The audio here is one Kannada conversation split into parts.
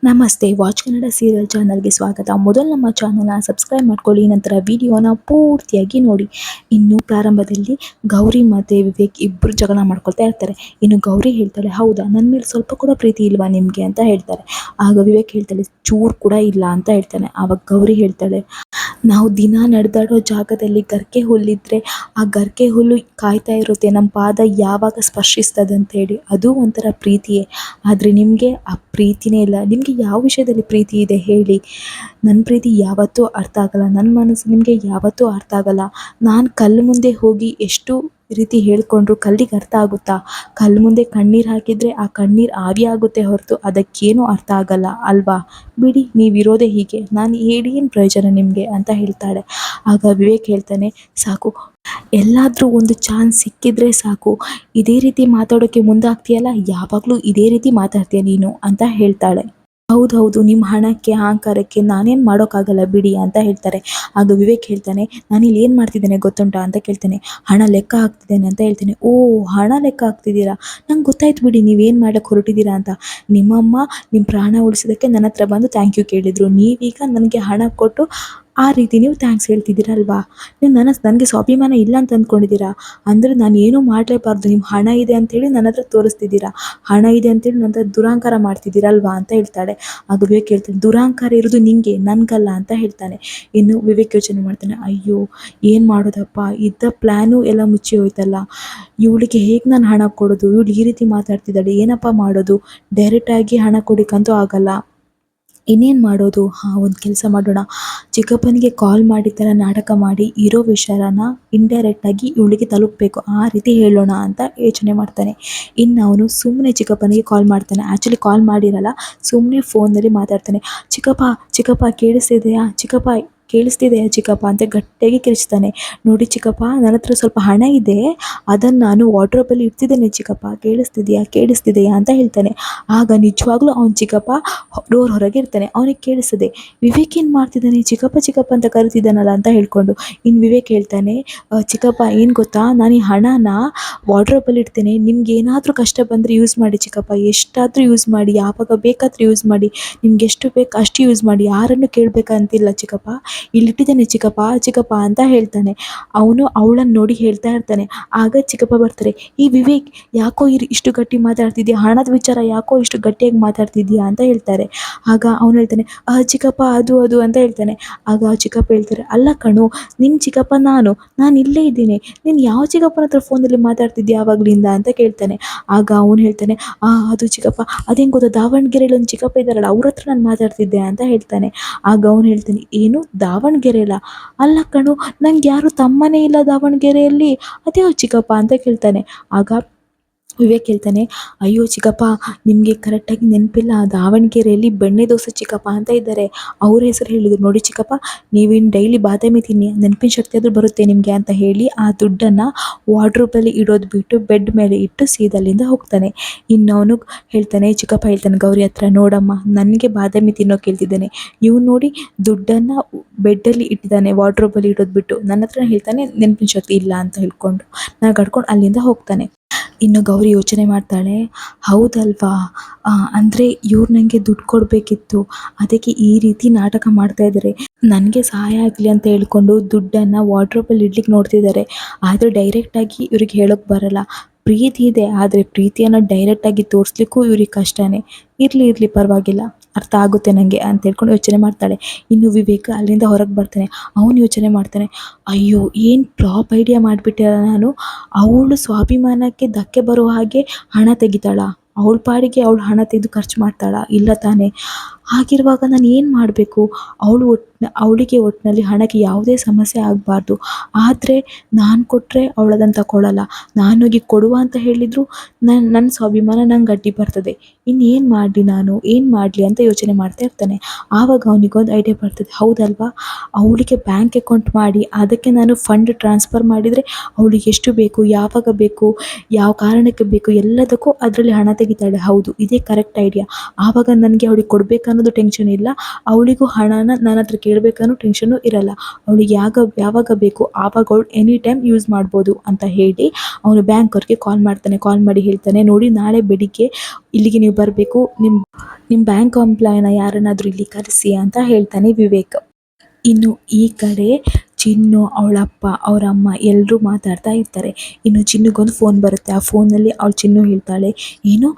ನಮಸ್ತೆ ವಾಚ್ ಕನ್ನಡ ಸೀರಿಯಲ್ ಚಾನಲ್ಗೆ ಸ್ವಾಗತ. ಮೊದಲು ನಮ್ಮ ಚಾನಲ್ನ ಸಬ್ಸ್ಕ್ರೈಬ್ ಮಾಡ್ಕೊಳ್ಳಿ, ನಂತರ ವಿಡಿಯೋನ ಪೂರ್ತಿಯಾಗಿ ನೋಡಿ. ಇನ್ನು ಪ್ರಾರಂಭದಲ್ಲಿ ಗೌರಿ ಮತ್ತು ವಿವೇಕ್ ಇಬ್ಬರು ಜಗಳ ಮಾಡ್ಕೊಳ್ತಾ ಇರ್ತಾರೆ. ಇನ್ನು ಗೌರಿ ಹೇಳ್ತಾಳೆ, ಹೌದಾ ನನ್ನ ಮೇಲೆ ಸ್ವಲ್ಪ ಕೂಡ ಪ್ರೀತಿ ಇಲ್ವಾ ನಿಮಗೆ ಅಂತ ಹೇಳ್ತಾರೆ. ಆಗ ವಿವೇಕ್ ಹೇಳ್ತಾಳೆ, ಚೂರು ಕೂಡ ಇಲ್ಲ ಅಂತ ಹೇಳ್ತಾನೆ. ಆವಾಗ ಗೌರಿ ಹೇಳ್ತಾಳೆ, ನಾವು ದಿನ ನಡೆದಾಡೋ ಜಾಗದಲ್ಲಿ ಗರ್ಕೆ ಹುಲ್ಲಿದ್ರೆ ಆ ಗರ್ಕೆ ಹುಲ್ಲು ಕಾಯ್ತಾ ಇರುತ್ತೆ ನಮ್ಮ ಪಾದ ಯಾವಾಗ ಸ್ಪರ್ಶಿಸ್ತದೆ ಅಂತ ಹೇಳಿ. ಅದು ಒಂಥರ ಪ್ರೀತಿಯೇ. ಆದರೆ ನಿಮಗೆ ಆ ಪ್ರೀತಿನೇ ಇಲ್ಲ. ನಿಮಗೆ ಯಾವ ವಿಷಯದಲ್ಲಿ ಪ್ರೀತಿ ಇದೆ ಹೇಳಿ? ನನ್ನ ಪ್ರೀತಿ ಯಾವತ್ತೂ ಅರ್ಥ ಆಗಲ್ಲ, ನನ್ನ ಮನಸ್ಸು ನಿಮಗೆ ಯಾವತ್ತೂ ಅರ್ಥ ಆಗಲ್ಲ. ನಾನು ಕಲ್ಲು ಮುಂದೆ ಹೋಗಿ ಎಷ್ಟು ರೀತಿ ಹೇಳ್ಕೊಂಡ್ರು ಕಲ್ಲಿಗೆ ಅರ್ಥ ಆಗುತ್ತಾ? ಕಲ್ಲು ಮುಂದೆ ಕಣ್ಣೀರು ಹಾಕಿದರೆ ಆ ಕಣ್ಣೀರು ಆವಿ ಆಗುತ್ತೆ ಹೊರತು ಅದಕ್ಕೇನೂ ಅರ್ಥ ಆಗಲ್ಲ ಅಲ್ವಾ? ಬಿಡಿ, ನೀವಿರೋದೇ ಹೀಗೆ, ನಾನು ಹೇಳಿ ಏನು ಪ್ರಯೋಜನ ನಿಮಗೆ ಅಂತ ಹೇಳ್ತಾಳೆ. ಆಗ ವಿವೇಕ್ ಹೇಳ್ತಾನೆ, ಸಾಕು, ಎಲ್ಲಾದರೂ ಒಂದು ಚಾನ್ಸ್ ಸಿಕ್ಕಿದ್ರೆ ಸಾಕು, ಇದೇ ರೀತಿ ಮಾತಾಡೋಕ್ಕೆ ಮುಂದಾಗ್ತೀಯಲ್ಲ, ಯಾವಾಗಲೂ ಇದೇ ರೀತಿ ಮಾತಾಡ್ತೀಯ ನೀನು ಅಂತ ಹೇಳ್ತಾಳೆ. ಹೌದೌದು, ನಿಮ್ಮ ಹಣಕ್ಕೆ ಅಹಂಕಾರಕ್ಕೆ ನಾನೇನು ಮಾಡೋಕ್ಕಾಗಲ್ಲ ಬಿಡಿ ಅಂತ ಹೇಳ್ತಾರೆ. ಆಗ ವಿವೇಕ್ ಹೇಳ್ತಾನೆ, ನಾನಿಲ್ಲಿ ಏನು ಮಾಡ್ತಿದ್ದೇನೆ ಗೊತ್ತುಂಟಾ ಅಂತ ಕೇಳ್ತಾನೆ. ಹಣ ಲೆಕ್ಕ ಹಾಕ್ತಿದ್ದೇನೆ ಅಂತ ಹೇಳ್ತೇನೆ. ಓ, ಹಣ ಲೆಕ್ಕ ಹಾಕ್ತಿದ್ದೀರಾ, ನಂಗೆ ಗೊತ್ತಾಯ್ತು ಬಿಡಿ ನೀವೇನು ಮಾಡೋಕ್ಕೆ ಹೊರಟಿದ್ದೀರಾ ಅಂತ. ನಿಮ್ಮಮ್ಮ ನಿಮ್ಮ ಪ್ರಾಣ ಉಳಿಸೋದಕ್ಕೆ ನನ್ನ ಹತ್ರ ಬಂದು ಥ್ಯಾಂಕ್ ಯು ಕೇಳಿದರು, ನೀವೀಗ ನನಗೆ ಹಣ ಕೊಟ್ಟು ಆ ರೀತಿ ನೀವು ಥ್ಯಾಂಕ್ಸ್ ಹೇಳ್ತಿದ್ದೀರಲ್ವಾ? ನೀವು ನನಗೆ ಸ್ವಾಭಿಮಾನ ಇಲ್ಲ ಅಂತ ಅಂದ್ಕೊಂಡಿದ್ದೀರಾ? ಅಂದರೆ ನಾನು ಏನೂ ಮಾಡಲೇಬಾರ್ದು, ನಿಮ್ಮ ಹಣ ಇದೆ ಅಂತೇಳಿ ನನ್ನ ಹತ್ರ ತೋರಿಸ್ತಿದ್ದೀರಾ, ಹಣ ಇದೆ ಅಂತೇಳಿ ನನ್ನ ಹತ್ರ ದುರಹಂಕಾರ ಮಾಡ್ತಿದ್ದೀರಲ್ವಾ ಅಂತ ಹೇಳ್ತಾಳೆ. ಆಗ ವಿವೇಕ್ ಹೇಳ್ತಾನೆ, ದುರಹಂಕಾರ ಇರೋದು ನಿಂಗೆ, ನನಗಲ್ಲ ಅಂತ ಹೇಳ್ತಾನೆ. ಇನ್ನು ವಿವೇಕ್ ಯೋಚನೆ ಮಾಡ್ತಾನೆ, ಅಯ್ಯೋ ಏನು ಮಾಡೋದಪ್ಪ, ಇದ್ದ ಪ್ಲ್ಯಾನು ಎಲ್ಲ ಮುಚ್ಚಿ ಹೋಯ್ತಲ್ಲ, ಇವಳಿಗೆ ಹೇಗೆ ನಾನು ಹಣ ಕೊಡೋದು? ಇವಳು ಈ ರೀತಿ ಮಾತಾಡ್ತಿದ್ದಾಳೆ, ಏನಪ್ಪ ಮಾಡೋದು? ಡೈರೆಕ್ಟಾಗಿ ಹಣ ಕೊಡೋಕ್ಕಂತೂ ಆಗಲ್ಲ, ಇನ್ನೇನು ಮಾಡೋದು? ಒಂದು ಕೆಲಸ ಮಾಡೋಣ, ಚಿಕ್ಕಪ್ಪನಿಗೆ ಕಾಲ್ ಮಾಡಿ ಥರ ನಾಟಕ ಮಾಡಿ ಇರೋ ವಿಚಾರನ ಇಂಡೈರೆಕ್ಟಾಗಿ ಇವಳಿಗೆ ತಲುಪಬೇಕು, ಆ ರೀತಿ ಹೇಳೋಣ ಅಂತ ಯೋಚನೆ ಮಾಡ್ತಾನೆ. ಇನ್ನು ಅವನು ಸುಮ್ಮನೆ ಚಿಕ್ಕಪ್ಪನಿಗೆ ಕಾಲ್ ಮಾಡ್ತಾನೆ. ಆ್ಯಕ್ಚುಲಿ ಕಾಲ್ ಮಾಡಿರಲ್ಲ, ಸುಮ್ಮನೆ ಫೋನಲ್ಲಿ ಮಾತಾಡ್ತಾನೆ. ಚಿಕ್ಕಪ್ಪ ಚಿಕ್ಕಪ್ಪ ಕೇಳಿಸ್ತಿದೆಯಾ ಚಿಕ್ಕಪ್ಪ, ಕೇಳಿಸ್ತಿದೆಯಾ ಚಿಕ್ಕಪ್ಪ ಅಂತ ಗಟ್ಟಿಯಾಗಿ ಕಿರಿಚ್ತಾನೆ. ನೋಡಿ ಚಿಕ್ಕಪ್ಪ, ನನ್ನ ಹತ್ರ ಸ್ವಲ್ಪ ಹಣ ಇದೆ, ಅದನ್ನು ನಾನು ವಾರ್ಡ್ರೋಬಲ್ಲಿ ಇಡ್ತಿದ್ದೇನೆ ಚಿಕ್ಕಪ್ಪ, ಕೇಳಿಸ್ತಿದೆಯಾ ಅಂತ ಹೇಳ್ತಾನೆ. ಆಗ ನಿಜವಾಗ್ಲೂ ಅವ್ನು ಚಿಕ್ಕಪ್ಪ ಡೋರ್ ಹೊರಗೆ ಇರ್ತಾನೆ. ಅವನಿಗೆ ಕೇಳಿಸ್ತದೆ, ವಿವೇಕ್ ಏನು ಮಾಡ್ತಿದ್ದಾನೆ, ಚಿಕ್ಕಪ್ಪ ಚಿಕ್ಕಪ್ಪ ಅಂತ ಕರಿತಿದ್ದಾನಲ್ಲ ಅಂತ ಹೇಳ್ಕೊಂಡು. ಇನ್ನು ವಿವೇಕ್ ಹೇಳ್ತಾನೆ, ಚಿಕ್ಕಪ್ಪ ಏನು ಗೊತ್ತಾ, ನಾನು ಈ ಹಣನ ವಾರ್ಡ್ರೋಬಲ್ಲಿ ಇಡ್ತೇನೆ, ನಿಮ್ಗೆ ಏನಾದರೂ ಕಷ್ಟ ಬಂದರೆ ಯೂಸ್ ಮಾಡಿ ಚಿಕ್ಕಪ್ಪ, ಎಷ್ಟಾದರೂ ಯೂಸ್ ಮಾಡಿ, ಯಾವಾಗ ಬೇಕಾದರೂ ಯೂಸ್ ಮಾಡಿ, ನಿಮ್ಗೆ ಎಷ್ಟು ಬೇಕು ಅಷ್ಟು ಯೂಸ್ ಮಾಡಿ, ಯಾರನ್ನು ಕೇಳಬೇಕಂತಿಲ್ಲ ಚಿಕ್ಕಪ್ಪ, ಇಲ್ಲಿಟ್ಟಿದ್ದೇನೆ ಚಿಕ್ಕಪ್ಪ ಚಿಕ್ಕಪ್ಪ ಅಂತ ಹೇಳ್ತಾನೆ. ಅವನು ಅವಳನ್ನು ನೋಡಿ ಹೇಳ್ತಾ ಇರ್ತಾನೆ. ಆಗ ಚಿಕ್ಕಪ್ಪ ಬರ್ತಾರೆ, ಈ ವಿವೇಕ್ ಯಾಕೋ ಇಷ್ಟು ಗಟ್ಟಿ ಮಾತಾಡ್ತಿದ್ಯಾ, ಹಣದ ವಿಚಾರ ಯಾಕೋ ಇಷ್ಟು ಗಟ್ಟಿಯಾಗಿ ಮಾತಾಡ್ತಿದ್ಯಾ ಅಂತ ಹೇಳ್ತಾರೆ. ಆಗ ಅವನು ಹೇಳ್ತಾನೆ, ಚಿಕ್ಕಪ್ಪ ಅದು ಅದು ಅಂತ ಹೇಳ್ತಾನೆ. ಆಗ ಚಿಕ್ಕಪ್ಪ ಹೇಳ್ತಾರೆ, ಅಲ್ಲ ಕಣು, ನಿನ್ನ ಚಿಕ್ಕಪ್ಪ ನಾನು ಇಲ್ಲೇ ಇದ್ದೀನಿ, ನೀನು ಯಾವ ಚಿಕ್ಕಪ್ಪನ ಹತ್ರ ಫೋನಲ್ಲಿ ಮಾತಾಡ್ತಿದ್ಯಾ ಆವಾಗಲಿಂದ ಅಂತ ಕೇಳ್ತಾನೆ. ಆಗ ಅವನು ಹೇಳ್ತಾನೆ, ಅದು ಚಿಕ್ಕಪ್ಪ, ಅದೇನು ಗೊತ್ತಾ, ದಾವಣಗೆರೆಯಲ್ಲಿ ಒಂದು ಚಿಕ್ಕಪ್ಪ ಇದ್ದಾರಲ್ಲ, ಅವ್ರ ಹತ್ರ ನಾನು ಮಾತಾಡ್ತಿದ್ದೆ ಅಂತ ಹೇಳ್ತಾನೆ. ಆಗ ಅವನು ಹೇಳ್ತಾನೆ, ಏನು ದಾವಣಗೆರೆಯಲ್ಲ? ಅಲ್ಲ ಕಣು, ನಂಗೆ ಯಾರು ತಮ್ಮನೇ ಇಲ್ಲ ದಾವಣಗೆರೆಯಲ್ಲಿ, ಅದೇ ಚಿಕ್ಕಪ್ಪ ಅಂತ ಕೇಳ್ತಾನೆ. ಆಗ ವಿವೇಕ್ ಹೇಳ್ತಾನೆ, ಅಯ್ಯೋ ಚಿಕ್ಕಪ್ಪ, ನಿಮಗೆ ಕರೆಕ್ಟಾಗಿ ನೆನಪಿಲ್ಲ, ದಾವಣಗೆರೆಯಲ್ಲಿ ಬೆಣ್ಣೆ ದೋಸೆ ಚಿಕ್ಕಪ್ಪ ಅಂತ ಇದ್ದಾರೆ, ಅವ್ರ ಹೆಸರು ಹೇಳಿದ್ರು. ನೋಡಿ ಚಿಕ್ಕಪ್ಪ, ನೀವೇನು ಡೈಲಿ ಬಾದಾಮಿ ತಿನ್ನಿ, ನೆನಪಿನ ಶಕ್ತಿ ಆದರೂ ಬರುತ್ತೆ ನಿಮಗೆ ಅಂತ ಹೇಳಿ ಆ ದುಡ್ಡನ್ನು ವಾರ್ಡ್ರೋಬಲ್ಲಿ ಇಡೋದು ಬಿಟ್ಟು ಬೆಡ್ ಮೇಲೆ ಇಟ್ಟು ಸೀದಲ್ಲಿಂದ ಹೋಗ್ತಾನೆ. ಇನ್ನು ಅವನು ಹೇಳ್ತಾನೆ, ಚಿಕ್ಕಪ್ಪ ಹೇಳ್ತಾನೆ ಗೌರಿ ಹತ್ರ, ನೋಡಮ್ಮ, ನನಗೆ ಬಾದಾಮಿ ತಿನ್ನೋಕೆ ಹೇಳ್ತಿದ್ದಾನೆ, ಇವ್ನು ನೋಡಿ ದುಡ್ಡನ್ನು ಬೆಡ್ಡಲ್ಲಿ ಇಟ್ಟಿದ್ದಾನೆ, ವಾರ್ಡ್ರೋಬಲ್ಲಿ ಇಡೋದು ಬಿಟ್ಟು. ನನ್ನ ಹತ್ರ ಹೇಳ್ತಾನೆ ನೆನಪಿನ ಶಕ್ತಿ ಇಲ್ಲ ಅಂತ ಹೇಳ್ಕೊಂಡು ಕಡ್ಕೊಂಡು ಅಲ್ಲಿಂದ ಹೋಗ್ತಾನೆ. ಇನ್ನು ಗೌರಿ ಯೋಚನೆ ಮಾಡ್ತಾಳೆ, ಹೌದಲ್ವಾ, ಅಂದರೆ ಇವ್ರು ನನಗೆ ದುಡ್ಡು ಕೊಡಬೇಕಿತ್ತು, ಅದಕ್ಕೆ ಈ ರೀತಿ ನಾಟಕ ಮಾಡ್ತಾ ಇದ್ದಾರೆ, ನನಗೆ ಸಹಾಯ ಆಗಲಿ ಅಂತ ಹೇಳ್ಕೊಂಡು ದುಡ್ಡನ್ನು ವಾರ್ಡ್ರೋಬಲ್ಲಿ ಇಡ್ಲಿಕ್ಕೆ ನೋಡ್ತಿದ್ದಾರೆ. ಆದರೆ ಡೈರೆಕ್ಟಾಗಿ ಇವ್ರಿಗೆ ಹೇಳೋಕ್ಕೆ ಬರಲ್ಲ. ಪ್ರೀತಿ ಇದೆ, ಆದರೆ ಪ್ರೀತಿಯನ್ನು ಡೈರೆಕ್ಟಾಗಿ ತೋರಿಸ್ಲಿಕ್ಕೂ ಇವ್ರಿಗೆ ಕಷ್ಟನೇ. ಇರಲಿ ಪರವಾಗಿಲ್ಲ, ಅರ್ಥ ಆಗುತ್ತೆ ನನಗೆ ಅಂತ ಹೇಳ್ಕೊಂಡು ಯೋಚನೆ ಮಾಡ್ತಾಳೆ. ಇನ್ನು ವಿವೇಕ್ ಅಲ್ಲಿಂದ ಹೊರಗೆ ಬರ್ತಾನೆ. ಅವನು ಯೋಚನೆ ಮಾಡ್ತಾನೆ, ಅಯ್ಯೋ ಏನು ಫ್ಲಾಪ್ ಐಡಿಯಾ ಮಾಡಿಬಿಟ್ಟೆ ನಾನು, ಅವಳು ಸ್ವಾಭಿಮಾನಕ್ಕೆ ಧಕ್ಕೆ ಬರೋ ಹಾಗೆ ಹಣ ತೆಗಿತಾಳ, ಅವಳ ಪಾಡಿಗೆ ಅವಳು ಹಣ ತೆಗೆದು ಖರ್ಚು ಮಾಡ್ತಾಳ, ಇಲ್ಲ ತಾನೇ? ಹಾಗಿರುವಾಗ ನಾನು ಏನು ಮಾಡಬೇಕು? ಅವಳಿಗೆ ಒಟ್ಟಿನಲ್ಲಿ ಹಣಕ್ಕೆ ಯಾವುದೇ ಸಮಸ್ಯೆ ಆಗಬಾರ್ದು, ಆದರೆ ನಾನು ಕೊಟ್ಟರೆ ಅವಳದನ್ನು ತಗೊಳ್ಳಲ್ಲ, ನಾನೋಗಿ ಕೊಡುವ ಅಂತ ಹೇಳಿದರೂ ನನ್ನ ಸ್ವಾಭಿಮಾನ ನಂಗೆ ಅಡ್ಡಿ ಬರ್ತದೆ, ಇನ್ನೇನು ಮಾಡಲಿ, ನಾನು ಏನು ಮಾಡಲಿ ಅಂತ ಯೋಚನೆ ಮಾಡ್ತಾ ಇರ್ತಾನೆ. ಆವಾಗ ಅವನಿಗೊಂದು ಐಡಿಯಾ ಬರ್ತದೆ, ಹೌದಲ್ವಾ, ಅವಳಿಗೆ ಬ್ಯಾಂಕ್ ಅಕೌಂಟ್ ಮಾಡಿ ಅದಕ್ಕೆ ನಾನು ಫಂಡ್ ಟ್ರಾನ್ಸ್ಫರ್ ಮಾಡಿದರೆ ಅವಳಿಗೆ ಎಷ್ಟು ಬೇಕು, ಯಾವಾಗ ಬೇಕು, ಯಾವ ಕಾರಣಕ್ಕೆ ಬೇಕು, ಎಲ್ಲದಕ್ಕೂ ಅದರಲ್ಲಿ ಹಣ ತೆಗಿತಾಳೆ. ಹೌದು, ಇದೇ ಕರೆಕ್ಟ್ ಐಡಿಯಾ. ಆವಾಗ ನನಗೆ ಅವಳಿಗೆ ಕೊಡಬೇಕನ್ನೋದು ಅನ್ನೋದು ಟೆನ್ಷನ್ ಇಲ್ಲ, ಅವಳಿಗೂ ಹಣನ ನನ್ನ ಹತ್ರ ಕೇಳಬೇಕನ್ನೋ ಟೆನ್ಷನ್ನು ಇರಲ್ಲ. ಅವಳಿಗೆ ಯಾವಾಗ ಬೇಕು ಆವಾಗ ಅವಳು ಎನಿ ಟೈಮ್ ಯೂಸ್ ಮಾಡ್ಬೋದು ಅಂತ ಹೇಳಿ ಅವನು ಬ್ಯಾಂಕ್ ಕಾಲ್ ಮಾಡ್ತಾನೆ. ಕಾಲ್ ಮಾಡಿ ಹೇಳ್ತಾನೆ, ನೋಡಿ ನಾಳೆ ಬೆಳಿಗ್ಗೆ ಇಲ್ಲಿಗೆ ನೀವು ಬರಬೇಕು, ನಿಮ್ಮ ಬ್ಯಾಂಕ್ ಎಂಪ್ಲಾಯ್ನ ಯಾರನ್ನಾದರೂ ಇಲ್ಲಿ ಕರೆಸಿ ಅಂತ ಹೇಳ್ತಾನೆ ವಿವೇಕ್. ಇನ್ನು ಈ ಕಡೆ ಚಿನ್ನು, ಅವಳಪ್ಪ, ಅವರಮ್ಮ ಎಲ್ಲರೂ ಮಾತಾಡ್ತಾ ಇರ್ತಾರೆ. ಇನ್ನು ಚಿನ್ನುಗೊಂದು ಫೋನ್ ಬರುತ್ತೆ. ಆ ಫೋನಲ್ಲಿ ಅವಳು ಚಿನ್ನು ಹೇಳ್ತಾಳೆ, ಏನು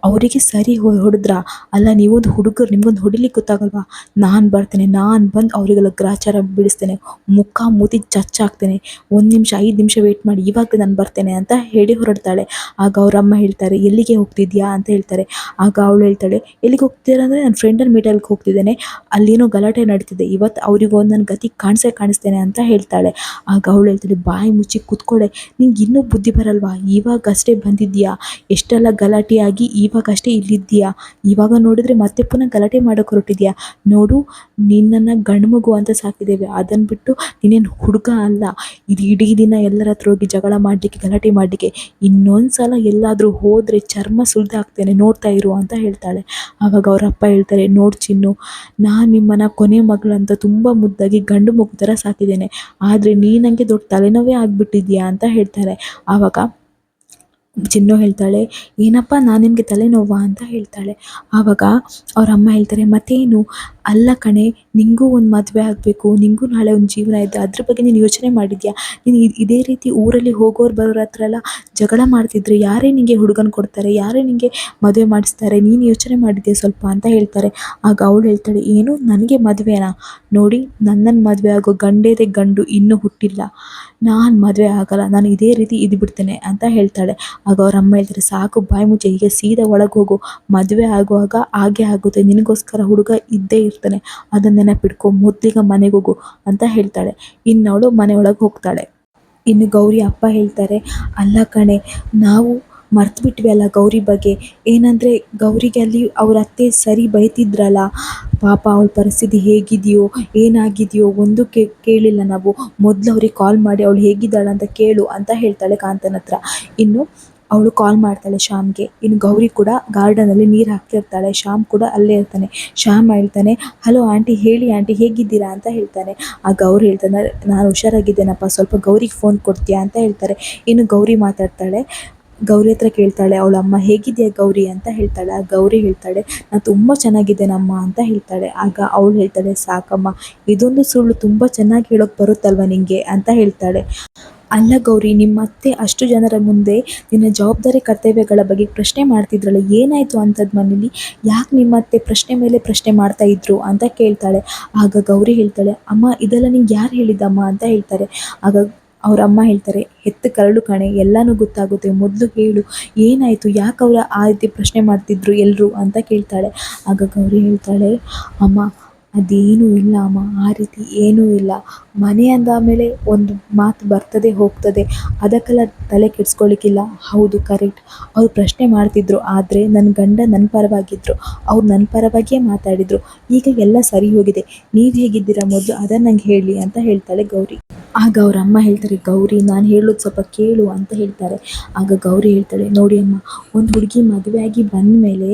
ಅವರಿಗೆ ಸರಿ ಹೊಡೆದ್ರಾ? ಅಲ್ಲ, ನೀವೊಂದು ಹುಡುಗರು, ನಿಮ್ಗೊಂದು ಹೊಡಿಲಿಕ್ಕೆ ಗೊತ್ತಾಗಲ್ವಾ? ನಾನು ಬರ್ತೇನೆ, ನಾನು ಬಂದು ಅವರಿಗೆಲ್ಲ ಗ್ರಾಚಾರ ಬಿಡಿಸ್ತೇನೆ, ಮುಖ ಮೂತಿ ಚಚ್ಚಾಕ್ತೇನೆ, 1 ನಿಮಿಷ 5 ನಿಮಿಷ ವೇಟ್ ಮಾಡಿ, ಇವಾಗ ನಾನು ಬರ್ತೇನೆ ಅಂತ ಹೇಳಿ ಹೊರಡ್ತಾಳೆ. ಆಗ ಅವರಮ್ಮ ಹೇಳ್ತಾರೆ, ಎಲ್ಲಿಗೆ ಹೋಗ್ತಿದ್ಯಾ ಅಂತ ಹೇಳ್ತಾರೆ. ಆಗ ಅವಳು ಹೇಳ್ತಾಳೆ, ಎಲ್ಲಿಗೆ ಹೋಗ್ತೀರಾ ಅಂದರೆ ನನ್ನ ಫ್ರೆಂಡನ್ನು ಮೀಟಲ್ಗೆ ಹೋಗ್ತಿದ್ದೇನೆ, ಅಲ್ಲೇನೋ ಗಲಾಟೆ ನಡೀತಿದೆ, ಇವತ್ತು ಅವರಿಗೊಂದು ನನ್ನ ಗತಿ ಕಾಣಿಸ್ತೇನೆ ಅಂತ ಹೇಳ್ತಾಳೆ. ಆಗ ಅವಳು ಹೇಳ್ತಾಳೆ, ಬಾಯಿ ಮುಚ್ಚಿ ಕೂತ್ಕೊಳ್ಳೆ, ನಿಂಗೆ ಇನ್ನೂ ಬುದ್ಧಿ ಬರಲ್ವಾ? ಇವಾಗಷ್ಟೇ ಬಂದಿದ್ಯಾ, ಎಷ್ಟೆಲ್ಲ ಗಲಾಟೆಯಾಗಿ ಇವಾಗಷ್ಟೇ ಇಲ್ಲಿದ್ದೀಯಾ, ಇವಾಗ ನೋಡಿದ್ರೆ ಮತ್ತೆ ಪುನಃ ಗಲಾಟೆ ಮಾಡೋಕೆ ಹೊರಟಿದ್ಯಾ? ನೋಡು, ನಿನ್ನನ್ನು ಗಂಡು ಮಗು ಅಂತ ಸಾಕಿದ್ದೇವೆ, ಅದನ್ನು ಬಿಟ್ಟು ನೀನೇನು ಹುಡುಗ ಅಲ್ಲ. ಇದು ಇಡೀ ದಿನ ಎಲ್ಲರ ಹತ್ರ ಹೋಗಿ ಜಗಳ ಮಾಡಲಿಕ್ಕೆ, ಗಲಾಟೆ ಮಾಡಲಿಕ್ಕೆ, ಇನ್ನೊಂದು ಸಲ ಎಲ್ಲಾದರೂ ಹೋದರೆ ಚರ್ಮ ಸುಲಿದಾಕ್ತೇನೆ, ನೋಡ್ತಾ ಇರು ಅಂತ ಹೇಳ್ತಾಳೆ. ಆವಾಗ ಅವರ ಅಪ್ಪ ಹೇಳ್ತಾರೆ, ನೋಡು ಚಿನ್ನು, ನಾನು ನಿಮ್ಮನ್ನು ಕೊನೆ ಮಗಳಂತ ತುಂಬ ಮುದ್ದಾಗಿ ಗಂಡು ಮಗು ಥರ ಸಾಕಿದ್ದೇನೆ, ಆದರೆ ನೀ ನನಗೆ ದೊಡ್ಡ ತಲೆನೋವೇ ಆಗಿಬಿಟ್ಟಿದ್ಯಾ ಅಂತ ಹೇಳ್ತಾರೆ. ಆವಾಗ ಚಿನ್ನು ಹೇಳ್ತಾಳೆ, ಏನಪ್ಪ ನಾನು ನಿಮಗೆ ತಲೆನೋವಾ ಅಂತ ಹೇಳ್ತಾಳೆ. ಆವಾಗ ಅವ್ರ ಅಮ್ಮ ಹೇಳ್ತಾರೆ, ಮತ್ತೇನು, ಅಲ್ಲ ಕಣೆ, ನಿಂಗೂ ಒಂದು ಮದುವೆ ಆಗಬೇಕು, ನಿಂಗೂ ನಾಳೆ ಒಂದು ಜೀವನ ಇದೆ, ಅದ್ರ ಬಗ್ಗೆ ನೀನು ಯೋಚನೆ ಮಾಡಿದ್ಯಾ? ನೀನು ಇದೇ ರೀತಿ ಊರಲ್ಲಿ ಹೋಗೋರು ಬರೋರ ಹತ್ರ ಎಲ್ಲ ಜಗಳ ಮಾಡ್ತಿದ್ರೆ ಯಾರೇ ನಿನಗೆ ಹುಡುಗನ ಕೊಡ್ತಾರೆ, ಯಾರೇ ನಿನಗೆ ಮದುವೆ ಮಾಡಿಸ್ತಾರೆ, ನೀನು ಯೋಚನೆ ಮಾಡಿದ್ಯಾ ಸ್ವಲ್ಪ ಅಂತ ಹೇಳ್ತಾರೆ. ಆಗ ಅವಳು ಹೇಳ್ತಾಳೆ, ಏನು ನನಗೆ ಮದುವೆನಾ? ನೋಡಿ, ನನ್ನನ್ನು ಮದುವೆ ಆಗೋ ಗಂಡೇದೇ ಗಂಡು ಇನ್ನೂ ಹುಟ್ಟಿಲ್ಲ, ನಾನು ಮದುವೆ ಆಗಲ್ಲ, ನಾನು ಇದೇ ರೀತಿ ಇದ್ಬಿಡ್ತೇನೆ ಅಂತ ಹೇಳ್ತಾಳೆ. ಆಗ ಅವ್ರ ಅಮ್ಮ ಹೇಳ್ತಾರೆ, ಸಾಕು, ಬಾಯಿ ಮುಚ್ಚೆ, ಈಗ ಸೀದಾ ಒಳಗೆ ಹೋಗು, ಮದುವೆ ಆಗುವಾಗ ಹಾಗೆ ಆಗುತ್ತೆ, ನಿನಗೋಸ್ಕರ ಹುಡುಗ ಇದ್ದೇ ಇರ್ತಾನೆ, ಅದನ್ನ ನೆನಪಿಟ್ಕೊ, ಮೊದಲಿಗೆ ಮನೆಗೆ ಹೋಗು ಅಂತ ಹೇಳ್ತಾಳೆ. ಇನ್ನವಳು ಮನೆಯೊಳಗೆ ಹೋಗ್ತಾಳೆ. ಇನ್ನು ಗೌರಿ ಅಪ್ಪ ಹೇಳ್ತಾರೆ, ಅಲ್ಲ ಕಣೆ, ನಾವು ಮರ್ತು ಬಿಟ್ವಿ ಅಲ್ಲ ಗೌರಿ ಬಗ್ಗೆ. ಏನಂದರೆ ಗೌರಿಗೆ ಅಲ್ಲಿ ಅವ್ರ ಅತ್ತೆ ಸರಿ ಬೈತಿದ್ರಲ್ಲ, ಪಾಪ ಅವಳ ಪರಿಸ್ಥಿತಿ ಹೇಗಿದೆಯೋ ಏನಾಗಿದೆಯೋ ಒಂದು ಕೇಳಿಲ್ಲ ನಾವು, ಮೊದಲು ಅವ್ರಿಗೆ ಕಾಲ್ ಮಾಡಿ ಅವಳು ಹೇಗಿದ್ದಾಳೆ ಅಂತ ಕೇಳು ಅಂತ ಹೇಳ್ತಾಳೆ ಕಾಂತನ ಹತ್ರ. ಇನ್ನು ಅವಳು ಕಾಲ್ ಮಾಡ್ತಾಳೆ ಶ್ಯಾಮ್ಗೆ. ಇನ್ನು ಗೌರಿ ಕೂಡ ಗಾರ್ಡನಲ್ಲಿ ನೀರು ಹಾಕ್ತಿರ್ತಾಳೆ, ಶ್ಯಾಮ್ ಕೂಡ ಅಲ್ಲೇ ಇರ್ತಾನೆ. ಶ್ಯಾಮ್ ಹೇಳ್ತಾನೆ, ಹಲೋ ಆಂಟಿ, ಹೇಳಿ ಆಂಟಿ, ಹೇಗಿದ್ದೀರಾ ಅಂತ ಹೇಳ್ತಾನೆ. ಆ ಗೌರಿ ಹೇಳ್ತಾನೆ, ನಾನು ಹುಷಾರಾಗಿದ್ದೇನಪ್ಪ, ಸ್ವಲ್ಪ ಗೌರಿಗೆ ಫೋನ್ ಕೊಡ್ತೀಯಾ ಅಂತ ಹೇಳ್ತಾರೆ. ಇನ್ನು ಗೌರಿ ಮಾತಾಡ್ತಾಳೆ. ಗೌರಿ ಹತ್ರ ಕೇಳ್ತಾಳೆ ಅವಳ ಅಮ್ಮ, ಹೇಗಿದೆಯಾ ಗೌರಿ ಅಂತ ಹೇಳ್ತಾಳೆ. ಆ ಗೌರಿ ಹೇಳ್ತಾಳೆ, ನಾನು ತುಂಬ ಚೆನ್ನಾಗಿದ್ದೇನಮ್ಮ ಅಂತ ಹೇಳ್ತಾಳೆ. ಆಗ ಅವಳು ಹೇಳ್ತಾಳೆ, ಸಾಕಮ್ಮ, ಇದೊಂದು ಸುಳ್ಳು ತುಂಬ ಚೆನ್ನಾಗಿ ಹೇಳೋಕೆ ಬರುತ್ತಲ್ವ ನಿಂಗೆ ಅಂತ ಹೇಳ್ತಾಳೆ. ಅಲ್ಲ ಗೌರಿ, ನಿಮ್ಮತ್ತೆ ಅಷ್ಟು ಜನರ ಮುಂದೆ ನಿನ್ನ ಜವಾಬ್ದಾರಿ ಕರ್ತವ್ಯಗಳ ಬಗ್ಗೆ ಪ್ರಶ್ನೆ ಮಾಡ್ತಿದ್ರಲ್ಲ, ಏನಾಯಿತು ಅಂಥದ್ದು ಮನೇಲಿ? ಯಾಕೆ ನಿಮ್ಮತ್ತೆ ಪ್ರಶ್ನೆ ಮೇಲೆ ಪ್ರಶ್ನೆ ಮಾಡ್ತಾ ಇದ್ರು ಅಂತ ಕೇಳ್ತಾಳೆ. ಆಗ ಗೌರಿ ಹೇಳ್ತಾಳೆ, ಅಮ್ಮ, ಇದೆಲ್ಲ ನಿಂಗೆ ಯಾರು ಹೇಳಿದ್ದಮ್ಮ ಅಂತ ಹೇಳ್ತಾರೆ. ಆಗ ಅವ್ರ ಅಮ್ಮ ಹೇಳ್ತಾರೆ, ಹೆತ್ತ ಕರಳು ಕಣೆ, ಎಲ್ಲನೂ ಗೊತ್ತಾಗುತ್ತೆ, ಮೊದಲು ಹೇಳು, ಏನಾಯಿತು, ಯಾಕೆ ಅವರ ಆ ರೀತಿ ಪ್ರಶ್ನೆ ಮಾಡ್ತಿದ್ರು ಎಲ್ಲರೂ ಅಂತ ಕೇಳ್ತಾಳೆ. ಆಗ ಗೌರಿ ಹೇಳ್ತಾಳೆ, ಅಮ್ಮ, ಅದೇನೂ ಇಲ್ಲ ಅಮ್ಮ, ಆ ರೀತಿ ಏನೂ ಇಲ್ಲ, ಮನೆ ಅಂದಾದಮೇಲೆ ಒಂದು ಮಾತು ಬರ್ತದೆ ಹೋಗ್ತದೆ, ಅದಕ್ಕೆಲ್ಲ ತಲೆ ಕೆಡಿಸ್ಕೊಳ್ಳಿಕ್ಕಿಲ್ಲ. ಹೌದು, ಕರೆಕ್ಟ್, ಅವ್ರು ಪ್ರಶ್ನೆ ಮಾಡ್ತಿದ್ರು, ಆದರೆ ನನ್ನ ಗಂಡ ನನ್ನ ಪರವಾಗಿದ್ದರು, ಅವ್ರು ನನ್ನ ಪರವಾಗಿಯೇ ಮಾತಾಡಿದರು, ಈಗ ಎಲ್ಲ ಸರಿ ಹೋಗಿದೆ, ನೀವು ಹೇಗಿದ್ದೀರಾ ಮೊದಲು ಅದನ್ನು ನಂಗೆ ಹೇಳಿ ಅಂತ ಹೇಳ್ತಾಳೆ ಗೌರಿ. ಆಗ ಅವ್ರ ಅಮ್ಮ ಹೇಳ್ತಾರೆ, ಗೌರಿ, ನಾನು ಹೇಳೋದು ಸ್ವಲ್ಪ ಕೇಳು ಅಂತ ಹೇಳ್ತಾರೆ. ಆಗ ಗೌರಿ ಹೇಳ್ತಾಳೆ, ನೋಡಿ ಅಮ್ಮ, ಒಂದು ಹುಡುಗಿ ಮದುವೆಯಾಗಿ ಬಂದ ಮೇಲೆ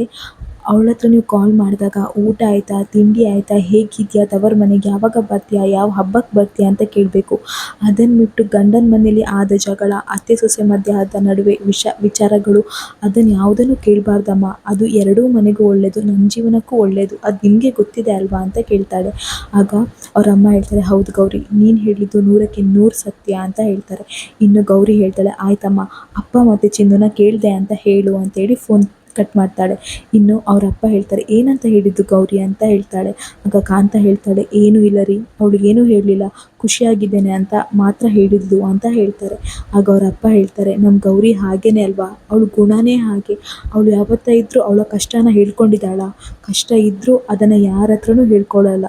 ಅವಳ ಹತ್ರ ನೀವು ಕಾಲ್ ಮಾಡಿದಾಗ ಊಟ ಆಯಿತಾ, ತಿಂಡಿ ಆಯಿತಾ, ಹೇಗಿದೆಯಾ, ತವರ ಮನೆಗೆ ಯಾವಾಗ ಬರ್ತೀಯಾ, ಯಾವ ಹಬ್ಬಕ್ಕೆ ಬರ್ತೀಯಾ ಅಂತ ಕೇಳಬೇಕು. ಅದನ್ನು ಬಿಟ್ಟು ಗಂಡನ ಮನೇಲಿ ಆದ ಜಗಳ, ಅತ್ತೆ ಸೊಸೆ ಮಧ್ಯೆ ಆದ ನಡುವೆ ವಿಚಾರಗಳು, ಅದನ್ನು ಯಾವುದನ್ನು ಕೇಳಬಾರ್ದಮ್ಮ, ಅದು ಎರಡೂ ಮನೆಗೂ ಒಳ್ಳೆಯದು, ನನ್ನ ಜೀವನಕ್ಕೂ ಒಳ್ಳೆಯದು, ಅದು ನಿಮಗೆ ಗೊತ್ತಿದೆ ಅಲ್ವಾ ಅಂತ ಕೇಳ್ತಾಳೆ. ಆಗ ಅವ್ರ ಅಮ್ಮ ಹೇಳ್ತಾರೆ, ಹೌದು ಗೌರಿ, ನೀನು ಹೇಳಿದ್ದು 100ಕ್ಕೆ 100 ಸತ್ಯ ಅಂತ ಹೇಳ್ತಾರೆ. ಇನ್ನು ಗೌರಿ ಹೇಳ್ತಾಳೆ, ಆಯ್ತಮ್ಮ, ಅಪ್ಪ ಮತ್ತು ಚಿನ್ನುನ ಕೇಳಿದೆ ಅಂತ ಹೇಳು ಅಂತೇಳಿ ಫೋನ್ ಕಟ್ ಮಾಡ್ತಾಳೆ. ಇನ್ನು ಅವ್ರ ಅಪ್ಪ ಹೇಳ್ತಾರೆ, ಏನಂತ ಹೇಳಿದ್ದು ಗೌರಿ ಅಂತ ಹೇಳ್ತಾಳೆ. ಆಗ ಕಾಂತ ಹೇಳ್ತಾಳೆ, ಏನೂ ಇಲ್ಲ ರೀ, ಅವಳಿಗೇನೂ ಹೇಳಲಿಲ್ಲ, ಖುಷಿಯಾಗಿದ್ದೇನೆ ಅಂತ ಮಾತ್ರ ಹೇಳಿದ್ಲು ಅಂತ ಹೇಳ್ತಾರೆ. ಆಗ ಅವ್ರ ಅಪ್ಪ ಹೇಳ್ತಾರೆ, ನಮ್ಮ ಗೌರಿ ಹಾಗೇನೆ ಅಲ್ವಾ, ಅವಳು ಗುಣನೇ ಹಾಗೆ, ಅವಳು ಯಾವತ್ತ ಇದ್ದರೂ ಅವಳ ಕಷ್ಟನ ಹೇಳ್ಕೊಂಡಿದ್ದಾಳ, ಕಷ್ಟ ಇದ್ದರೂ ಅದನ್ನು ಯಾರ ಹತ್ರನೂ ಹೇಳ್ಕೊಳ್ಳಲ್ಲ,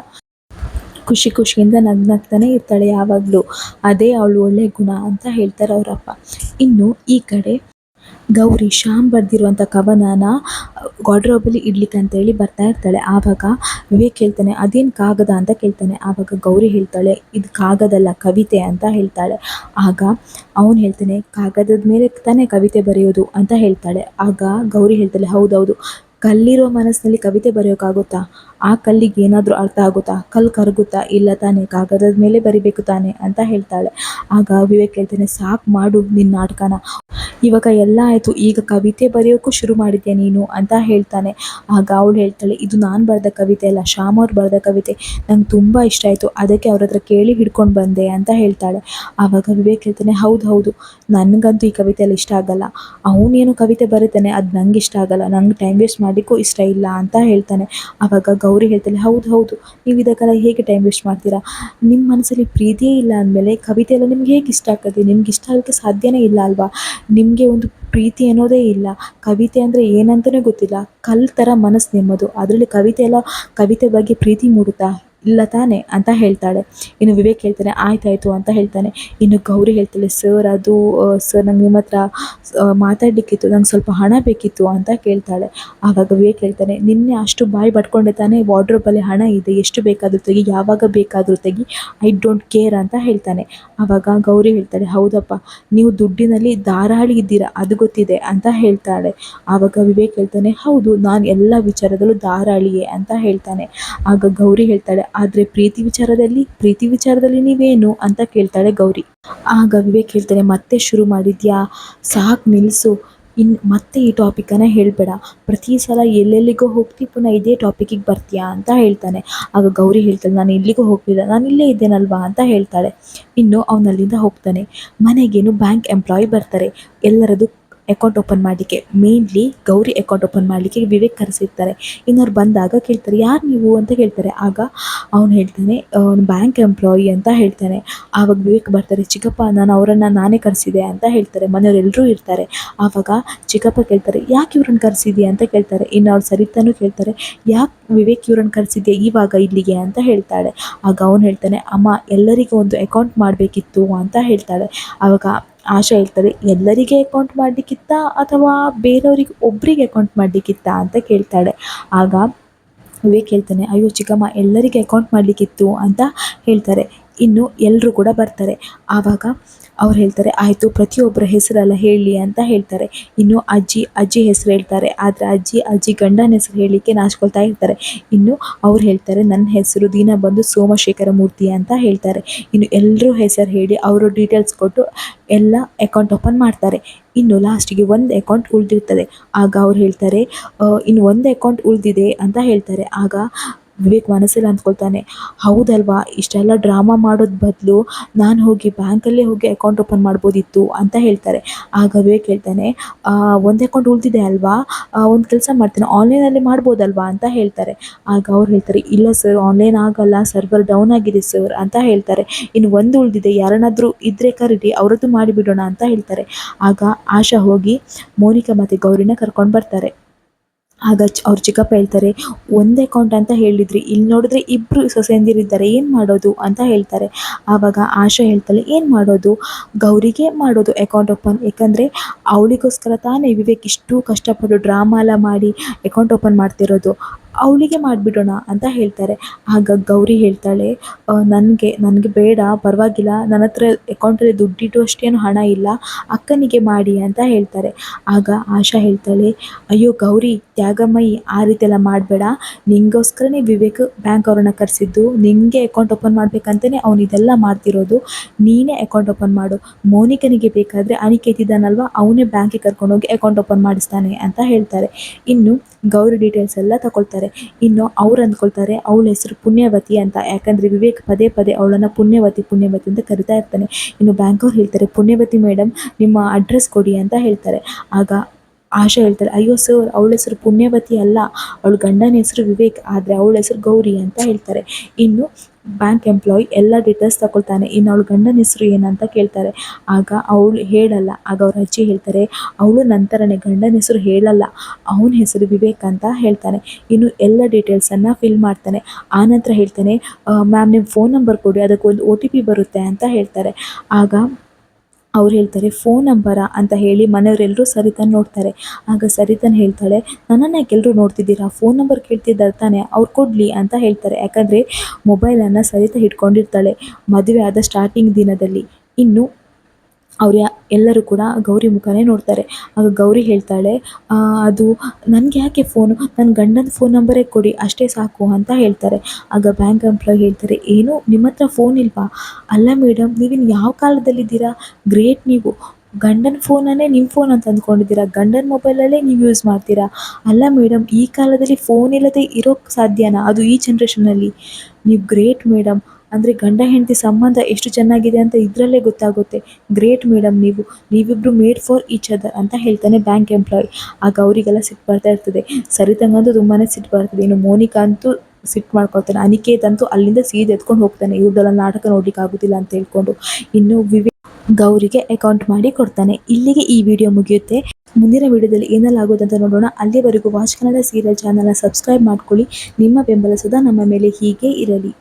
ಖುಷಿಯಿಂದ ನಗ್ನಗ್ತಾನೆ ಇರ್ತಾಳೆ ಯಾವಾಗಲೂ, ಅದೇ ಅವಳು ಒಳ್ಳೆ ಗುಣ ಅಂತ ಹೇಳ್ತಾರೆ ಅವರಪ್ಪ. ಇನ್ನು ಈ ಕಡೆ ಗೌರಿ ಶ್ಯಾಮ್ ಬರೆದಿರುವಂಥ ಕವನನ ವಾರ್ಡ್ರೋಬಲ್ಲಿ ಇಡ್ಲಿಕ್ಕೆ ಅಂತೇಳಿ ಬರ್ತಾ ಇರ್ತಾಳೆ. ಆವಾಗ ವಿವೇಕ್ ಹೇಳ್ತಾನೆ, ಅದೇನು ಕಾಗದ ಅಂತ ಕೇಳ್ತಾನೆ. ಆವಾಗ ಗೌರಿ ಹೇಳ್ತಾಳೆ, ಇದು ಕಾಗದಲ್ಲ, ಕವಿತೆ ಅಂತ ಹೇಳ್ತಾಳೆ. ಆಗ ಅವನು ಹೇಳ್ತಾನೆ, ಕಾಗದದ ಮೇಲೆ ತಾನೇ ಕವಿತೆ ಬರೆಯೋದು ಅಂತ ಹೇಳ್ತಾಳೆ. ಆಗ ಗೌರಿ ಹೇಳ್ತಾಳೆ, ಹೌದೌದು, ಕಲ್ಲಿರೋ ಮನಸ್ಸಿನಲ್ಲಿ ಕವಿತೆ ಬರೆಯೋಕ್ಕಾಗುತ್ತಾ? ಆ ಕಲ್ಲಿಗೆ ಏನಾದರೂ ಅರ್ಥ ಆಗುತ್ತಾ? ಕಲ್ಲು ಕರಗುತ್ತಾ? ಇಲ್ಲ ತಾನೇ, ಕಾಗದದ ಮೇಲೆ ಬರಿಬೇಕು ತಾನೆ ಅಂತ ಹೇಳ್ತಾಳೆ. ಆಗ ವಿವೇಕ್ ಹೇಳ್ತಾನೆ, ಸಾಕು ಮಾಡು ನಿನ್ನ ನಾಟಕನ, ಇವಾಗ ಎಲ್ಲ ಆಯಿತು, ಈಗ ಕವಿತೆ ಬರೆಯೋಕ್ಕೂ ಶುರು ಮಾಡಿದ್ಯಾ ನೀನು ಅಂತ ಹೇಳ್ತಾನೆ. ಆಗ ಅವಳು ಹೇಳ್ತಾಳೆ, ಇದು ನಾನು ಬರೆದ ಕವಿತೆ ಅಲ್ಲ, ಶ್ಯಾಮ್ ಅವ್ರು ಬರೆದ ಕವಿತೆ, ನಂಗೆ ತುಂಬ ಇಷ್ಟ ಆಯಿತು, ಅದಕ್ಕೆ ಅವ್ರ ಹತ್ರ ಕೇಳಿ ಹಿಡ್ಕೊಂಡು ಬಂದೆ ಅಂತ ಹೇಳ್ತಾಳೆ. ಆವಾಗ ವಿವೇಕ್ ಹೇಳ್ತಾನೆ, ಹೌದು ಹೌದು, ನನಗಂತೂ ಈ ಕವಿತೆ ಎಲ್ಲ ಇಷ್ಟ ಆಗಲ್ಲ, ಅವನೇನು ಕವಿತೆ ಬರೀತಾನೆ ಅದು ನಂಗೆ ಇಷ್ಟ ಆಗಲ್ಲ, ನಂಗೆ ಟೈಮ್ ವೇಸ್ಟ್ ಮಾಡಲಿಕ್ಕೂ ಇಷ್ಟ ಇಲ್ಲ ಅಂತ ಹೇಳ್ತಾನೆ. ಆವಾಗ ಗೌರಿ ಹೇಳ್ತಾಳೆ, ಹೌದು ಹೌದು, ನೀವು ಇದಕ್ಕೆಲ್ಲ ಹೇಗೆ ಟೈಮ್ ವೇಸ್ಟ್ ಮಾಡ್ತೀರಾ? ನಿಮ್ಮ ಮನಸ್ಸಲ್ಲಿ ಪ್ರೀತಿಯೇ ಇಲ್ಲ ಅಂದಮೇಲೆ ಕವಿತೆ ಎಲ್ಲ ನಿಮ್ಗೆ ಹೇಗೆ ಇಷ್ಟ ಆಗ್ತದೆ? ನಿಮ್ಗೆ ಇಷ್ಟ ಆಗೋಕ್ಕೆ ಸಾಧ್ಯನೇ ಇಲ್ಲ ಅಲ್ವಾ? ನಿಮಗೆ ಒಂದು ಪ್ರೀತಿ ಅನ್ನೋದೇ ಇಲ್ಲ, ಕವಿತೆ ಅಂದರೆ ಏನಂತಲೇ ಗೊತ್ತಿಲ್ಲ, ಕಲ್ಲು ಥರ ಮನಸ್ಸು ನಿಮ್ಮದು, ಅದರಲ್ಲಿ ಕವಿತೆ ಎಲ್ಲ, ಕವಿತೆ ಬಗ್ಗೆ ಪ್ರೀತಿ ಮೂಡುತ್ತಾ? ಇಲ್ಲ ತಾನೇ ಅಂತ ಹೇಳ್ತಾಳೆ. ಇನ್ನು ವಿವೇಕ್ ಹೇಳ್ತಾನೆ, ಆಯ್ತಾಯ್ತು ಅಂತ ಹೇಳ್ತಾನೆ. ಇನ್ನು ಗೌರಿ ಹೇಳ್ತಾಳೆ, ಸರ್ ಅದು ಸರ್ ನಂಗೆ ನಿಮ್ಮ ಹತ್ರ ಮಾತಾಡಲಿಕ್ಕಿತ್ತು, ನಂಗೆ ಸ್ವಲ್ಪ ಹಣ ಬೇಕಿತ್ತು ಅಂತ ಕೇಳ್ತಾಳೆ. ಆವಾಗ ವಿವೇಕ್ ಹೇಳ್ತಾನೆ, ನಿನ್ನೆ ಅಷ್ಟು ಬಾಯಿ ಪಡ್ಕೊಂಡೆ ತಾನೇ, ವಾರ್ಡ್ರೋಬಲ್ಲಿ ಹಣ ಇದೆ, ಎಷ್ಟು ಬೇಕಾದರೂ ತೆಗಿ, ಯಾವಾಗ ಬೇಕಾದರೂ ತೆಗಿ, ಐ ಡೋಂಟ್ ಕೇರ್ ಅಂತ ಹೇಳ್ತಾನೆ. ಆವಾಗ ಗೌರಿ ಹೇಳ್ತಾಳೆ, ಹೌದಪ್ಪ, ನೀವು ದುಡ್ಡಿನಲ್ಲಿ ಧಾರಾಳಿ ಇದ್ದೀರಾ ಅದು ಗೊತ್ತಿದೆ ಅಂತ ಹೇಳ್ತಾಳೆ. ಆವಾಗ ವಿವೇಕ್ ಹೇಳ್ತಾನೆ, ಹೌದು, ನಾನು ಎಲ್ಲ ವಿಚಾರದಲ್ಲೂ ಧಾರಾಳಿಯೇ ಅಂತ ಹೇಳ್ತಾನೆ. ಆಗ ಗೌರಿ ಹೇಳ್ತಾಳೆ, ಆದರೆ ಪ್ರೀತಿ ವಿಚಾರದಲ್ಲಿ ನೀವೇನು ಅಂತ ಕೇಳ್ತಾಳೆ ಗೌರಿ. ಆಗ ವಿವೇಕ್ ಹೇಳ್ತಾನೆ, ಮತ್ತೆ ಶುರು ಮಾಡಿದ್ಯಾ, ಸಾಕು ನಿಲ್ಲಿಸು, ಮತ್ತೆ ಈ ಟಾಪಿಕನ್ನು ಹೇಳಬೇಡ, ಪ್ರತಿ ಸಲ ಎಲ್ಲೆಲ್ಲಿಗೋ ಹೋಗ್ತಿ, ಪುನಃ ಇದೇ ಟಾಪಿಕಿಗೆ ಬರ್ತೀಯಾ ಅಂತ ಹೇಳ್ತಾನೆ. ಆಗ ಗೌರಿ ಹೇಳ್ತಾಳೆ, ನಾನು ಎಲ್ಲಿಗೂ ಹೋಗಲಿಲ್ಲ, ನಾನು ಇಲ್ಲೇ ಇದ್ದೇನಲ್ವಾ ಅಂತ ಹೇಳ್ತಾಳೆ. ಇನ್ನು ಅವನಲ್ಲಿಂದ ಹೋಗ್ತಾನೆ. ಮನೆಗೇನು ಬ್ಯಾಂಕ್ ಎಂಪ್ಲಾಯಿ ಬರ್ತಾರೆ, ಎಲ್ಲರದ್ದು ಅಕೌಂಟ್ ಓಪನ್ ಮಾಡಲಿಕ್ಕೆ, ಮೇನ್ಲಿ ಗೌರಿ ಅಕೌಂಟ್ ಓಪನ್ ಮಾಡಲಿಕ್ಕೆ ವಿವೇಕ್ ಕರೆಸಿರ್ತಾರೆ. ಇನ್ನವ್ರು ಬಂದಾಗ ಕೇಳ್ತಾರೆ, ಯಾರು ನೀವು ಅಂತ ಕೇಳ್ತಾರೆ. ಆಗ ಅವನು ಹೇಳ್ತಾನೆ, ಬ್ಯಾಂಕ್ ಎಂಪ್ಲಾಯಿ ಅಂತ ಹೇಳ್ತಾನೆ. ಆವಾಗ ವಿವೇಕ್ ಬರ್ತಾರೆ, ಚಿಕ್ಕಪ್ಪ ನಾನು ಅವರನ್ನು ನಾನೇ ಕರೆಸಿದೆ ಅಂತ ಹೇಳ್ತಾರೆ. ಮನೆಯವರೆಲ್ಲರೂ ಇರ್ತಾರೆ. ಆವಾಗ ಚಿಕ್ಕಪ್ಪ ಕೇಳ್ತಾರೆ, ಯಾಕೆ ಇವ್ರನ್ನ ಕರೆಸಿದ್ಯಾ ಅಂತ ಕೇಳ್ತಾರೆ. ಇನ್ನು ಅವ್ರು ಸರಿತಾನು ಕೇಳ್ತಾರೆ, ಯಾಕೆ ವಿವೇಕ್ ಇವ್ರನ್ನ ಕರೆಸಿದ್ಯಾ ಇವಾಗ ಇಲ್ಲಿಗೆ ಅಂತ ಹೇಳ್ತಾಳೆ. ಆಗ ಅವನು ಹೇಳ್ತಾನೆ, ಅಮ್ಮ ಎಲ್ಲರಿಗೂ ಒಂದು ಅಕೌಂಟ್ ಮಾಡಬೇಕಿತ್ತು ಅಂತ ಹೇಳ್ತಾಳೆ. ಆವಾಗ ಆಶಾ ಹೇಳ್ತಾಳೆ, ಎಲ್ಲರಿಗೆ ಅಕೌಂಟ್ ಮಾಡಲಿಕ್ಕಿತ್ತಾ ಅಥವಾ ಬೇರೆಯವ್ರಿಗೆ ಒಬ್ಬರಿಗೆ ಅಕೌಂಟ್ ಮಾಡಲಿಕ್ಕಿತ್ತಾ ಅಂತ ಕೇಳ್ತಾಳೆ. ಆಗ ವಿವೇಕ್ ಹೇಳ್ತಾನೆ, ಅಯ್ಯೋ ಚಿಕ್ಕಮ್ಮ, ಎಲ್ಲರಿಗೆ ಅಕೌಂಟ್ ಮಾಡಲಿಕ್ಕಿತ್ತು ಅಂತ ಹೇಳ್ತಾರೆ. ಇನ್ನು ಎಲ್ಲರೂ ಕೂಡ ಬರ್ತಾರೆ. ಆವಾಗ ಅವ್ರು ಹೇಳ್ತಾರೆ, ಆಯಿತು, ಪ್ರತಿಯೊಬ್ಬರ ಹೆಸರೆಲ್ಲ ಹೇಳಿ ಅಂತ ಹೇಳ್ತಾರೆ. ಇನ್ನು ಅಜ್ಜಿ ಹೆಸರು ಹೇಳ್ತಾರೆ, ಆದರೆ ಅಜ್ಜಿ ಗಂಡನ ಹೆಸರು ಹೇಳಲಿಕ್ಕೆ ನಾಚ್ಕೊಳ್ತಾ ಇರ್ತಾರೆ. ಇನ್ನು ಅವ್ರು ಹೇಳ್ತಾರೆ, ನನ್ನ ಹೆಸರು ದೀನ ಬಂದು ಸೋಮಶೇಖರ ಮೂರ್ತಿ ಅಂತ ಹೇಳ್ತಾರೆ. ಇನ್ನು ಎಲ್ಲರೂ ಹೆಸರು ಹೇಳಿ ಅವರು ಡೀಟೇಲ್ಸ್ ಕೊಟ್ಟು ಎಲ್ಲ ಅಕೌಂಟ್ ಓಪನ್ ಮಾಡ್ತಾರೆ. ಇನ್ನು ಲಾಸ್ಟಿಗೆ ಒಂದು ಅಕೌಂಟ್ ಉಳಿದಿರ್ತದೆ. ಆಗ ಅವ್ರು ಹೇಳ್ತಾರೆ, ಇನ್ನು ಒಂದು ಅಕೌಂಟ್ ಉಳಿದಿದೆ ಅಂತ ಹೇಳ್ತಾರೆ. ಆಗ ವಿವೇಕ್ ಮನಸ್ಸಲ್ಲಿ ಅಂದ್ಕೊಳ್ತಾನೆ, ಹೌದಲ್ವಾ, ಇಷ್ಟೆಲ್ಲ ಡ್ರಾಮಾ ಮಾಡೋದು ಬದಲು ನಾನು ಹೋಗಿ ಬ್ಯಾಂಕಲ್ಲೇ ಹೋಗಿ ಅಕೌಂಟ್ ಓಪನ್ ಮಾಡ್ಬೋದಿತ್ತು ಅಂತ ಹೇಳ್ತಾರೆ. ಆಗ ವಿವೇಕ್ ಹೇಳ್ತಾನೆ, ಒಂದು ಅಕೌಂಟ್ ಉಳಿದಿದೆ ಅಲ್ವಾ, ಒಂದು ಕೆಲಸ ಮಾಡ್ತೀನಿ, ಆನ್ಲೈನಲ್ಲಿ ಮಾಡ್ಬೋದಲ್ವಾ ಅಂತ ಹೇಳ್ತಾರೆ. ಆಗ ಅವ್ರು ಹೇಳ್ತಾರೆ, ಇಲ್ಲ ಸರ್, ಆನ್ಲೈನ್ ಆಗಲ್ಲ, ಸರ್ವರ್ ಡೌನ್ ಆಗಿದೆ ಸರ್ ಅಂತ ಹೇಳ್ತಾರೆ. ಇನ್ನು ಒಂದು ಉಳಿದಿದೆ, ಯಾರನ್ನಾದರೂ ಇದ್ದರೆ ಕರೀರಿ, ಅವರದ್ದು ಮಾಡಿಬಿಡೋಣ ಅಂತ ಹೇಳ್ತಾರೆ. ಆಗ ಆಶಾ ಹೋಗಿ ಮೋನಿಕಾ ಮತ್ತು ಗೌರಿನ ಕರ್ಕೊಂಡು ಬರ್ತಾರೆ. ಆಗ ಅವ್ರ ಚಿಕ್ಕಪ್ಪ ಹೇಳ್ತಾರೆ, ಒಂದು ಅಕೌಂಟ್ ಅಂತ ಹೇಳಿದ್ರಿ, ಇಲ್ಲಿ ನೋಡಿದ್ರೆ ಇಬ್ಬರು ಸೊಸೆಯಂದಿರಿದ್ದಾರೆ, ಏನು ಮಾಡೋದು ಅಂತ ಹೇಳ್ತಾರೆ. ಆವಾಗ ಆಶಾ ಹೇಳ್ತಾಳೆ, ಏನು ಮಾಡೋದು, ಗೌರಿಗೆ ಮಾಡೋದು ಅಕೌಂಟ್ ಓಪನ್, ಯಾಕಂದರೆ ಅವಳಿಗೋಸ್ಕರ ತಾನೇ ವಿವೇಕ್ ಇಷ್ಟು ಕಷ್ಟಪಟ್ಟು ಡ್ರಾಮಾ ಎಲ್ಲ ಮಾಡಿ ಅಕೌಂಟ್ ಓಪನ್ ಮಾಡ್ತಿರೋದು, ಅವಳಿಗೆ ಮಾಡಿಬಿಡೋಣ ಅಂತ ಹೇಳ್ತಾರೆ. ಆಗ ಗೌರಿ ಹೇಳ್ತಾಳೆ, ನನಗೆ ಬೇಡ, ಪರವಾಗಿಲ್ಲ, ನನ್ನ ಹತ್ರ ಅಕೌಂಟಲ್ಲಿ ದುಡ್ಡಿಟ್ಟು ಅಷ್ಟೇನು ಹಣ ಇಲ್ಲ, ಅಕ್ಕನಿಗೆ ಮಾಡಿ ಅಂತ ಹೇಳ್ತಾರೆ. ಆಗ ಆಶಾ ಹೇಳ್ತಾಳೆ, ಅಯ್ಯೋ ಗೌರಿ, ತ್ಯಾಗಮಯಿ, ಆ ರೀತಿಯೆಲ್ಲ ಮಾಡಬೇಡ, ನಿಂಗೋಸ್ಕರನೇ ವಿವೇಕ್ ಬ್ಯಾಂಕ್ ಅವ್ರನ್ನ ಕರೆಸಿದ್ದು, ನಿನಗೆ ಅಕೌಂಟ್ ಓಪನ್ ಮಾಡಬೇಕಂತಲೇ ಅವನು ಇದೆಲ್ಲ ಮಾಡ್ತಿರೋದು, ನೀನೇ ಅಕೌಂಟ್ ಓಪನ್ ಮಾಡು, ಮೋನಿಕನಿಗೆ ಬೇಕಾದರೆ ಅನಿಕೇತ್ ಇದ್ದಾನಲ್ವ, ಅವನೇ ಬ್ಯಾಂಕಿಗೆ ಕರ್ಕೊಂಡೋಗಿ ಅಕೌಂಟ್ ಓಪನ್ ಮಾಡಿಸ್ತಾನೆ ಅಂತ ಹೇಳ್ತಾರೆ. ಇನ್ನು ಗೌರಿ ಡೀಟೇಲ್ಸ್ ಎಲ್ಲ ತಗೊಳ್ತಾರೆ. ಇನ್ನು ಅವ್ರು ಅಂದ್ಕೊಳ್ತಾರೆ ಅವಳ ಹೆಸರು ಪುಣ್ಯವತಿ ಅಂತ, ಯಾಕಂದರೆ ವಿವೇಕ್ ಪದೇ ಪದೇ ಅವಳನ್ನು ಪುಣ್ಯವತಿ ಅಂತ ಕರಿತಾ ಇರ್ತಾನೆ. ಇನ್ನು ಬ್ಯಾಂಕವ್ರು ಹೇಳ್ತಾರೆ, ಪುಣ್ಯವತಿ ಮೇಡಮ್, ನಿಮ್ಮ ಅಡ್ರೆಸ್ ಕೊಡಿ ಅಂತ ಹೇಳ್ತಾರೆ. ಆಗ ಆಶಾ ಹೇಳ್ತಾಳೆ, ಅಯ್ಯೋ ಸರ್, ಅವಳ ಹೆಸರು ಪುಣ್ಯವತಿ ಅಲ್ಲ, ಅವಳ ಗಂಡನ ಹೆಸರು ವಿವೇಕ್, ಆದರೆ ಅವಳ ಹೆಸರು ಗೌರಿ ಅಂತ ಹೇಳ್ತಾರೆ. ಇನ್ನು ಬ್ಯಾಂಕ್ ಎಂಪ್ಲಾಯಿ ಎಲ್ಲ ಡೀಟೇಲ್ಸ್ ತಗೊಳ್ತಾನೆ. ಇನ್ನು ಅವಳ ಗಂಡನ ಹೆಸರು ಏನಂತ ಕೇಳ್ತಾರೆ. ಆಗ ಅವಳು ಹೇಳಲ್ಲ. ಆಗ ಅವ್ರ ಅಜ್ಜಿ ಹೇಳ್ತಾರೆ, ಅವಳು ನಂತರನೇ ಗಂಡನ ಹೆಸರು ಹೇಳಲ್ಲ, ಅವನ ಹೆಸರು ವಿವೇಕ್ ಅಂತ ಹೇಳ್ತಾನೆ. ಇನ್ನು ಎಲ್ಲ ಡೀಟೇಲ್ಸನ್ನು ಫಿಲ್ ಮಾಡ್ತಾನೆ. ಆನಂತರ ಹೇಳ್ತಾನೆ, ಮ್ಯಾಮ್ ನಿಮ್ಮ ಫೋನ್ ನಂಬರ್ ಕೊಡಿ, ಅದಕ್ಕೊಂದು OTP ಬರುತ್ತೆ ಅಂತ ಹೇಳ್ತಾರೆ. ಆಗ ಅವ್ರು ಹೇಳ್ತಾರೆ, ಫೋನ್ ನಂಬರಾ ಅಂತ ಹೇಳಿ ಮನೆಯವರೆಲ್ಲರೂ ಸರಿತಾನ ನೋಡ್ತಾರೆ. ಆಗ ಸರಿತಾನ ಹೇಳ್ತಾಳೆ, ನನ್ನನ್ನು ಯಾಕೆಲ್ಲರೂ ನೋಡ್ತಿದ್ದೀರಾ, ಫೋನ್ ನಂಬರ್ ಕೇಳ್ತಿದ್ದಾರೆ ತಾನೆ, ಅವ್ರು ಕೊಡಲಿ ಅಂತ ಹೇಳ್ತಾರೆ. ಯಾಕಂದರೆ ಮೊಬೈಲನ್ನು ಸರಿತಾ ಹಿಡ್ಕೊಂಡಿರ್ತಾಳೆ ಮದುವೆ ಆದ ಸ್ಟಾರ್ಟಿಂಗ್ ದಿನದಲ್ಲಿ. ಇನ್ನು ಅವ್ರು ಎಲ್ಲರೂ ಕೂಡ ಗೌರಿ ಮುಖನೇ ನೋಡ್ತಾರೆ. ಆಗ ಗೌರಿ ಹೇಳ್ತಾಳೆ, ಅದು ನನಗೆ ಯಾಕೆ ಫೋನು, ನನ್ನ ಗಂಡನ ಫೋನ್ ನಂಬರೇ ಕೊಡಿ ಅಷ್ಟೇ ಸಾಕು ಅಂತ ಹೇಳ್ತಾರೆ. ಆಗ ಬ್ಯಾಂಕ್ ಎಂಪ್ಲಾಯ್ ಹೇಳ್ತಾರೆ, ಏನು ನಿಮ್ಮ ಹತ್ರ ಫೋನ್ ಇಲ್ವಾ? ಅಲ್ಲ ಮೇಡಮ್, ನೀವಿನ್ನು ಯಾವ ಕಾಲದಲ್ಲಿದ್ದೀರಾ? ಗ್ರೇಟ್ ನೀವು. ಗಂಡನ ಫೋನನ್ನೇ ನಿಮ್ಮ ಫೋನ್ ಅಂತ ಅಂದ್ಕೊಂಡಿದ್ದೀರಾ, ಗಂಡನ ಮೊಬೈಲಲ್ಲೇ ನೀವು ಯೂಸ್ ಮಾಡ್ತೀರಾ. ಅಲ್ಲ ಮೇಡಮ್, ಈ ಕಾಲದಲ್ಲಿ ಫೋನ್ ಇಲ್ಲದೆ ಇರೋಕ್ಕೆ ಸಾಧ್ಯನಾ? ಅದು ಈ ಜನ್ರೇಷನಲ್ಲಿ. ನೀವು ಗ್ರೇಟ್ ಮೇಡಮ್. ಅಂದರೆ ಗಂಡ ಹೆಂಡತಿ ಸಂಬಂಧ ಎಷ್ಟು ಚೆನ್ನಾಗಿದೆ ಅಂತ ಇದರಲ್ಲೇ ಗೊತ್ತಾಗುತ್ತೆ. ಗ್ರೇಟ್ ಮೇಡಮ್ ನೀವು, ನೀವಿಬ್ಬರು ಮೇಡ್ ಫಾರ್ ಈಚ್ ಅದರ್ ಅಂತ ಹೇಳ್ತಾನೆ ಬ್ಯಾಂಕ್ ಎಂಪ್ಲಾಯ್. ಆಗ ಅವರಿಗೆಲ್ಲ ಸಿಟ್ಟು ಬರ್ತಾ ಇರ್ತದೆ. ಸರಿತಂಗಂತೂ ತುಂಬಾ ಸಿಟ್ಟು ಬರ್ತದೆ. ಇನ್ನು ಮೋನಿಕಾ ಅಂತೂ ಸಿಟ್ಟು ಮಾಡ್ಕೊಳ್ತಾನೆ. ಅನಿಕೇತ್ ಅಂತೂ ಅಲ್ಲಿಂದ ಸೀದಾ ಎತ್ಕೊಂಡು ಹೋಗ್ತಾನೆ, ಇವ್ರದ್ದೆಲ್ಲ ನಾಟಕ ನೋಡ್ಲಿಕ್ಕೆ ಆಗೋದಿಲ್ಲ ಅಂತ ಹೇಳ್ಕೊಂಡು. ಇನ್ನು ವಿವೇಕ್ ಗೌರಿಗೆ ಅಕೌಂಟ್ ಮಾಡಿ ಕೊಡ್ತಾನೆ. ಇಲ್ಲಿಗೆ ಈ ವಿಡಿಯೋ ಮುಗಿಯುತ್ತೆ. ಮುಂದಿನ ವಿಡಿಯೋದಲ್ಲಿ ಏನೆಲ್ಲ ಆಗೋದಂತ ನೋಡೋಣ. ಅಲ್ಲಿವರೆಗೂ ವಾಚ್ ಕನ್ನಡ ಸೀರಿಯಲ್ ಚಾನಲ್ನ ಸಬ್ಸ್ಕ್ರೈಬ್ ಮಾಡ್ಕೊಳ್ಳಿ. ನಿಮ್ಮ ಬೆಂಬಲ ಸದಾ ನಮ್ಮ ಮೇಲೆ ಹೀಗೆ ಇರಲಿ.